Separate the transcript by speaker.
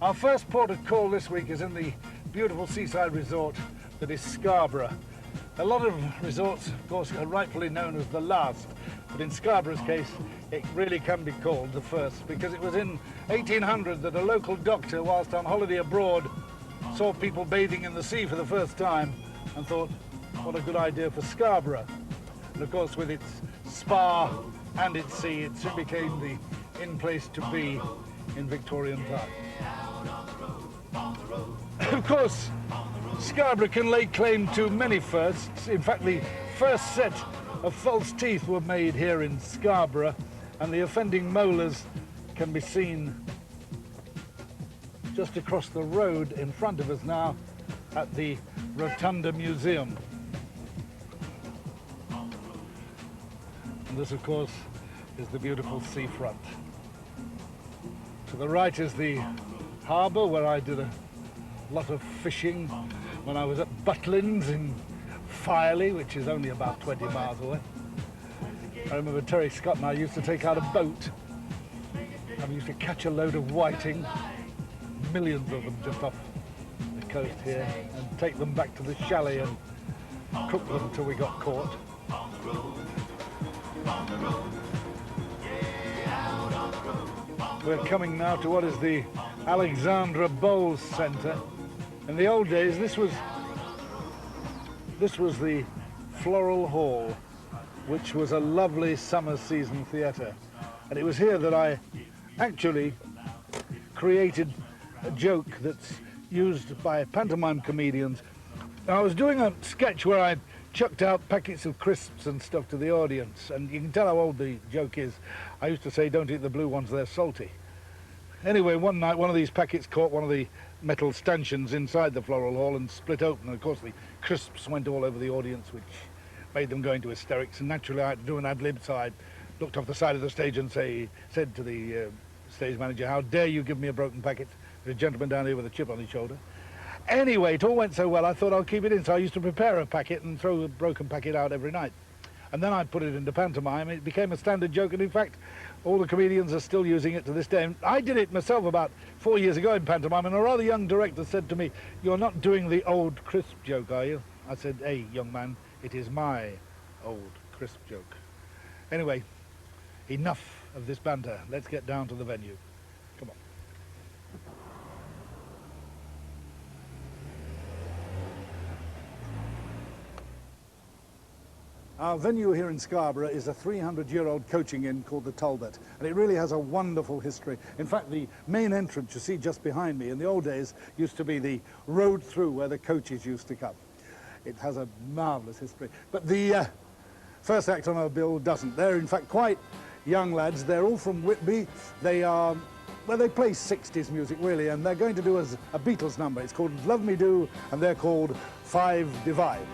Speaker 1: Our first port of call this week is in the beautiful seaside resort that is Scarborough. A lot of resorts, of course, are rightfully known as the last, but in Scarborough's case, it really can be called the first, because it was in 1800 that a local doctor, whilst on holiday abroad, saw people bathing in the sea for the first time and thought, what a good idea for Scarborough. And of course, with its spa and its sea, it soon became the in-place to be in Victorian times. Of course, Scarborough can lay claim to many firsts. In fact, the first set of false teeth were made here in Scarborough, and the offending molars can be seen just across the road in front of us now at the Rotunda Museum. And this, of course, is the beautiful seafront. To the right is the harbour, where I did a lot of fishing when I was at Butlins in Firely, which is only about 20 miles away. I remember Terry Scott and I used to take out a boat, and we used to catch a load of whiting, millions of them just off the coast here, and take them back to the chalet and cook them until we got caught. We're coming now to what is the Alexandra Bowles Centre. In the old days, this was the Floral Hall, which was a lovely summer season theatre. And it was here that I actually created a joke that's used by pantomime comedians. Now, I was doing a sketch where I chucked out packets of crisps and stuff to the audience, and you can tell how old the joke is. I used to say, don't eat the blue ones, they're salty. Anyway, one night, one of these packets caught one of the metal stanchions inside the Floral Hall and split open, and of course the crisps went all over the audience, which made them go into hysterics, and naturally I had to do an ad-lib, so I looked off the side of the stage and said to the stage manager, how dare you give me a broken packet? There's a gentleman down here with a chip on his shoulder. Anyway, it all went so well, I thought I'll keep it in, so I used to prepare a packet and throw a broken packet out every night. And then I put it into pantomime. It became a standard joke, and in fact, all the comedians are still using it to this day. And I did it myself about 4 years ago in pantomime, and a rather young director said to me, you're not doing the old crisp joke, are you? I said, hey, young man, it is my old crisp joke. Anyway, enough of this banter. Let's get down to the venue. Come on. Our venue here in Scarborough is a 300-year-old coaching inn called the Talbot, and it really has a wonderful history. In fact, the main entrance you see just behind me in the old days used to be the road through where the coaches used to come. It has a marvellous history. But the first act on our bill doesn't. They're in fact quite young lads. They're all from Whitby. They are, well, they play 60s music really, and they're going to do a Beatles number. It's called Love Me Do, and they're called 5 Divide.